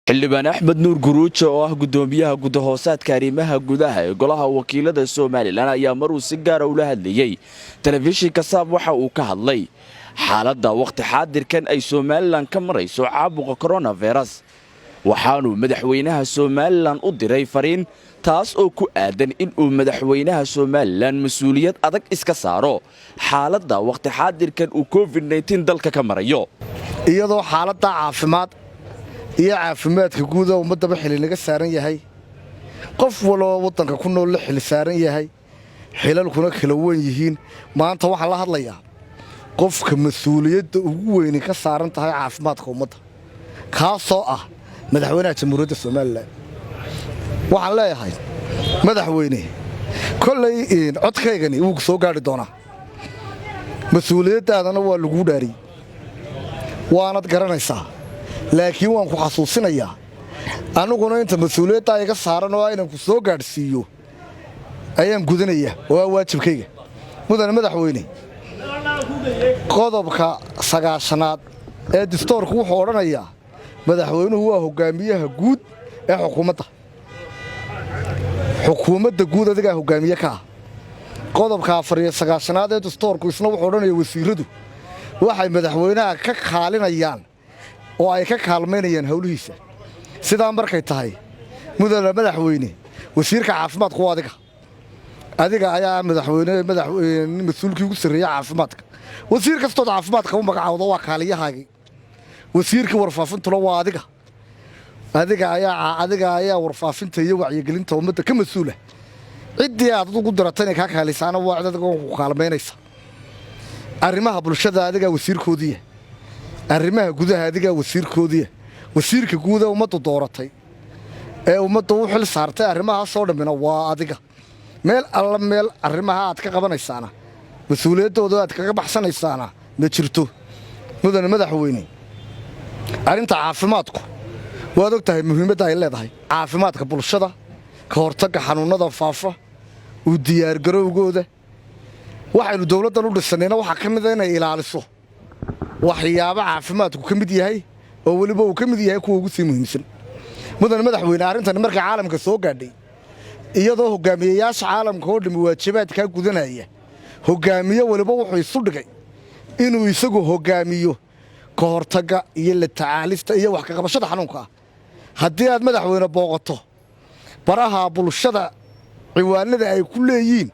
xildhibaan Axmed Nuur Guruujo oo ah gudoomiyaha gudahoosaadka arrimaha gudaha ee golaha wakiilada Soomaaliland ayaa maruu si gaar ah ula hadlayay telefishinka Saab waxa uu ka hadlay xaaladda waqti xaadirkan ay Soomaaliland ka marayso caabuqa coronavirus waxaanu madaxweynaha Soomaaliland u diray fariin taas oo ku aadan in uu madaxweynaha Soomaaliland mas'uuliyad adag iska saaro xaaladda waqti xaadirkan uu COVID-19 dalka ka marayo iyadoo xaaladda caafimaad iyo caafimaadka guud oo ummadaba xil laga saaran yahay qof walba wadanka ku nool la xil saaran yahay xilalkuna kala weyn yihiin maanta waxa la hadlayaa qofka mas'uuliyadda ugu weyn ka saaran tahay caafimaadka ummadda kaasoo ah madaxweynaha jamhuuriyadda Soomaaliland waxaan leeyahay madaxweyne kollay codkaygani uu soo gaari doonaa mas'uuliyaddaadana waa lagu dhaariyay waanad garanaysaa laakiin waan ku xasuusinayaa aniguna inta mas'uuliyadda iga saaran oo aynan ku soo gaarsiiyo ayaan gudanayaa waa waajibkayga mudane madaxweyne qodobka 9aad ee dastuurku wuxuu oranayaa madaxweynuhu waa hogaamiyaha guud ee xukuumadda guud adiga hogaamiye ka qodobka 9aad ee dastuurku isna wuxuu oranayaa wasiiradu waxay madaxweynaha ka kaalinayaan oo ay ka kaalmeynayaan hawlihiisa sidaa markay tahay mudane madaxweyne wasiirka caafimaadku waa adiga ayaa madaxweyne mas'uulkii ugu sareeya caafimaadka wasiir kastoo caafimaadka u magacaawdo waa kaaliyahaagii wasiirka warfaafintuna waa adiga ayaa warfaafinta iyo wacyigelinta ummadda ka mas'uula cidii aad ugu diratay inay ka kaalisaana waa adiga ku kaalmeynaysa arrimaha bulshada adiga wasiirkoodii arrimaha gudaha adiga wasiirkoodii wasiirka guud ee ummadda dooratay ee ummadda u xil saartay arrimaha soo dhamina waa adiga meel arrimaha aad ka qabanaysaana mas'uuliyadooda aad kaga baxsanaysaana ma jirto mudane madaxweyne arrinta caafimaadku waad ogtahay muhiimadda ay leedahay caafimaadka bulshada ka hortagga xanuunada faafa u diyaar garowgooda waxaynu dawladdan u dhisanayna waxa ka mid ah inay ilaaliso waxyaabo caafimaadku ka mid yahay oo waliba uu ka mid yahay kuwa ugu sii muhiimsan mudane madaxweyne arrintan markay caalamka soo gaadhay iyadoo hogaamiyayaasha caalamka oo dhimi waajibaadka gudanaya hogaamiye waliba wuxuu isu dhigay inuu isagu hogaamiyo ka hortagga iyo la tacaalista iyo wax ka qabashada xanuunka haddii aad madaxweyne booqato baraha bulshada ciwaanada ay ku leeyihiin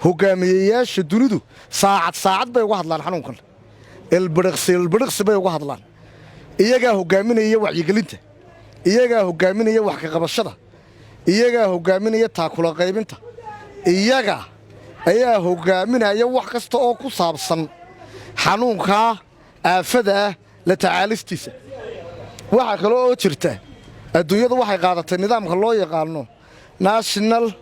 hogaamiyayaasha dunidu saacad bay uga hadlaan xanuunkan ilbiriqsi bay uga hadlaan iyagaa hogaaminaya wacyigelinta iyagaa hogaaminaya wax ka qabashada iyagaa hogaaminaya taakula qaybinta iyaga ayaa hogaaminaya wax kasta oo ku saabsan xanuunka aafada la tacaalistiisa waxa kale oo jirta adduunyadu waxay qaadatay nidaamka loo yaqaano National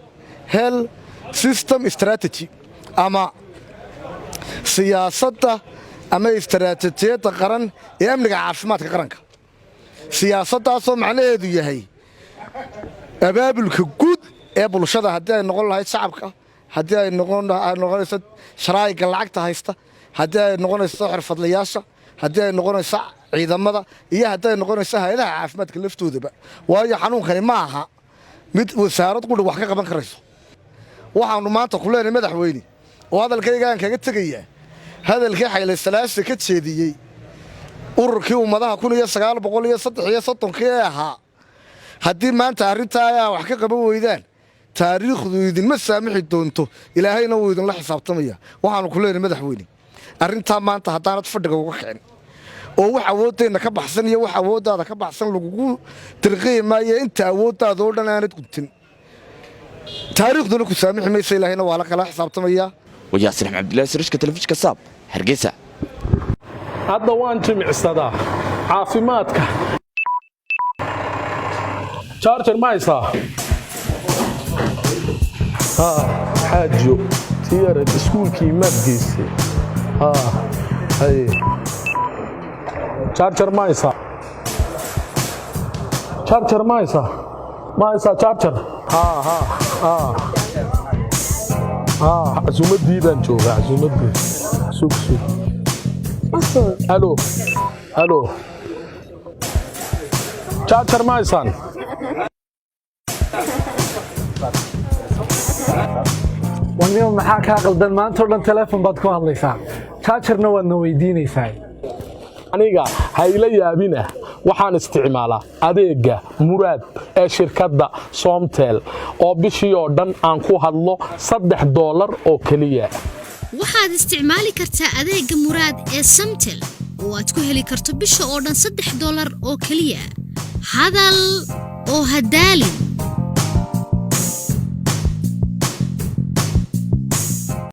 Health System Strategy ama siyaasadda ama istaraatiijiyadda qaran ee amniga caafimaadka qaranka siyaasaddaasoo macnaheedu yahay abaabulka guud ee bulshada haddii ay noqon lahayd shacabka haddii ay noqonayso sharaa'iga lacagta haysta haddii ay noqonayso xirfadlayaasha haddii ay noqonayso ciidamada iyo haddii ay noqonayso hay'adaha caafimaadka laftoodaba waayo xanuunkani ma aha mid wasaarad qudhi wax ka qaban karayso waxaanu maanta ku leenahay madaxweyne oo hadalkayga aan kaga tegayaa hadalkii Xayle Salaase ka jeediyey ururkii ummadaha 1933 ee ahaa haddii maanta arrinta ay wax ka qaban weydaan taariikhdu idinma saamixi doonto ilaahayna wuu idin la xisaabtamaya waxaanu ku leenahay madaxweyne arrinta maanta haddaanad fadhiga uga kicin oo wax awooddeena ka baxsan iyo wax awooddaada ka baxsan lagu tirqiimaayo inta awooddaada oo dhan aanad gudtin taariikhduna ku saamixi mayso ilaahayna waa la kala xisaabtamaya وياسر عبد الله سرشك تلفزيون كساب هرقيسة هذا وان جمع الصدا عافيماتك شارجر ما يصح حاجو تيارة سكول كي ما بقيسي هاي شارجر ما يصح شارجر ما يصح شارجر عزومتي بان جوغا عزومتي سوق الو jaajar ma haysaan wanniyo maxaa kaa qaldan maanta oo dhan telefoon baad ku hadlaysaa jaajarna waadna weydiinaysaa aniga hayla yaabina waxaan isticmaalaa adeega muraad ee shirkadda Somtel oo bishii oo dhan aan ku hadlo $3 oo kaliya waxaad isticmaali kartaa adeega muraad ee Somtel oo aad ku heli karto bisha oo dhan $3 oo kaliya hadal oo hadaalin